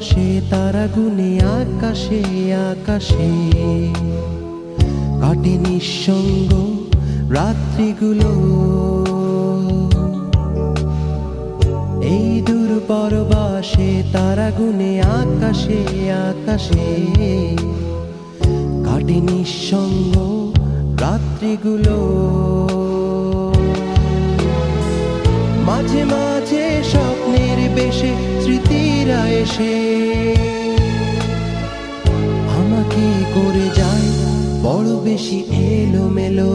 পরবাসে তারা গুনে আকাশে আকাশে কাটে নিঃসঙ্গ রাত্রিগুলো। এই দূর পরবাসে তারা গুনে আকাশে আকাশে কাটে নিঃসঙ্গ রাত্রিগুলো। মাঝে মাঝে স্বপ্নের বেশে স্মৃতিরা এসে আমাকে করে যায় বড় বেশি এলোমেলো।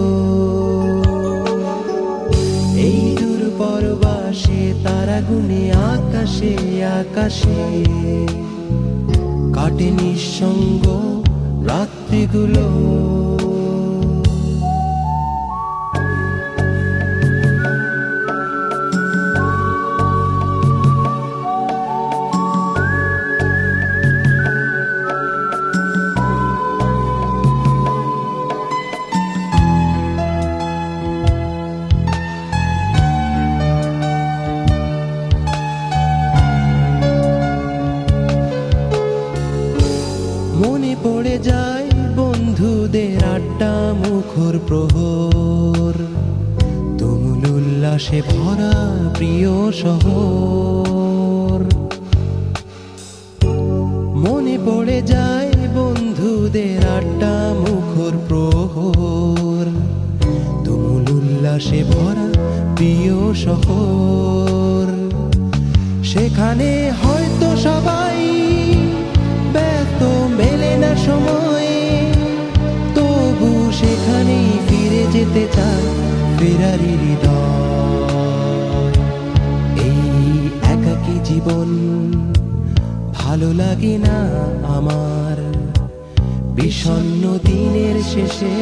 এই দূর পরবাসে তারা গুনে আকাশে আকাশে কাটে নিঃসঙ্গ রাত্রিগুলো। মনে পড়ে যায় বন্ধুদের আড্ডা মুখর প্রহর, তুমুল উল্লাসে ভরা প্রিয় শহর। মনে পড়ে যায় বন্ধুদের আড্ডা মুখর প্রহর, তুমুল উল্লাসে ভরা প্রিয় শহর। সেখানে হয়তো সবাই ব্যস্ত, মেলে না সময়, তবু সেখানেই ফিরে যেতে চায় ফেরারি হৃদয়। এই একাকী জীবন ভালো লাগে না আমার, বিষণ্ণ দিনের শেষে,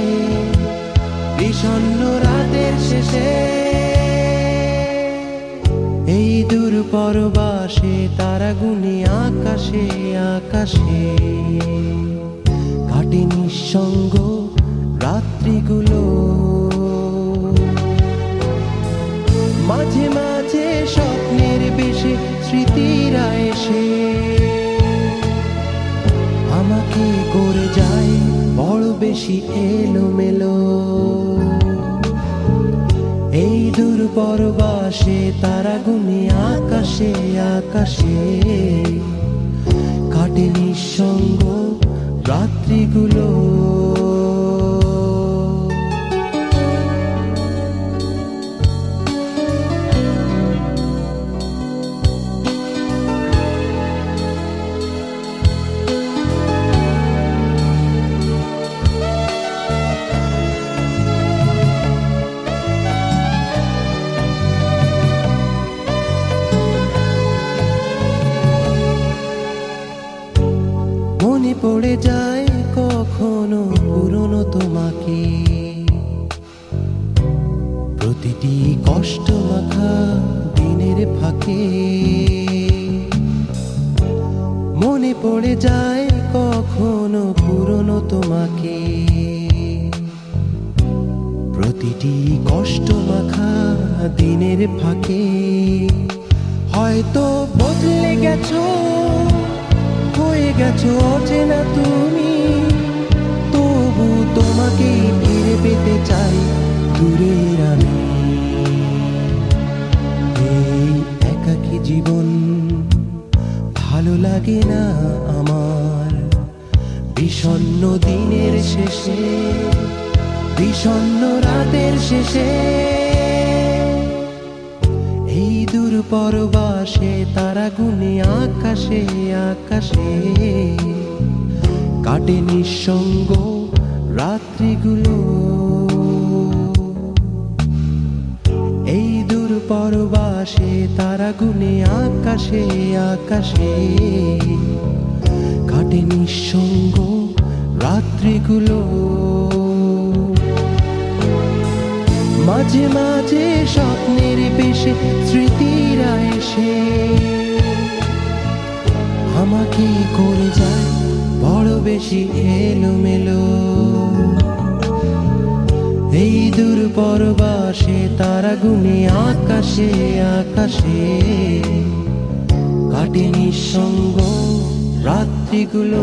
বিষণ্ণ রাতের শেষে। এই দূর পরবাসে তারা গুনে আকাশে আকাশে কাটে নিঃসঙ্গ রাত্রিগুলো। মাঝে মাঝে স্বপ্নের বেশে স্মৃতিরা এসে আমাকে করে যায় বড় বেশি এলোমেলো। এই দূর পরবাসে তারা গুনে আকাশে আকাশে কাটে নিঃসঙ্গ রাত্রিগুলো। মনে পড়ে যায় কখনো পুরনো তোমাকে, প্রতিটি কষ্ট মাখা দিনের ফাঁকে। মনে পড়ে যায় কখনো পুরনো তোমাকে, প্রতিটি কষ্ট মাখা দিনের ফাঁকে। হয়তো বদলে গেছো, হয়ে গেছো অচেনা তুমি, তবু তোমাকে ফিরে পেতে চাই দূরের আমি। এই একাকী জীবন ভালো লাগে না আমার, বিষণ্ণ দিনের শেষে, বিষণ্ণ রাতের শেষে। এই দূর পরবাসে তারা গুনে আকাশে আকাশে কাটে নিঃসঙ্গ রাত্রিগুলো। এই দূর পরবাসে তারা গুনে আকাশে আকাশে কাটে নিঃসঙ্গ রাত্রিগুলো। মাঝে মাঝে স্বপ্নের বেশে স্মৃতিরা এসে আমাকে করে যায় বড় বেশি এলোমেলো। এই দূর পরবাসে তারা গুনে আকাশে আকাশে কাটে নিঃসঙ্গ রাত্রিগুলো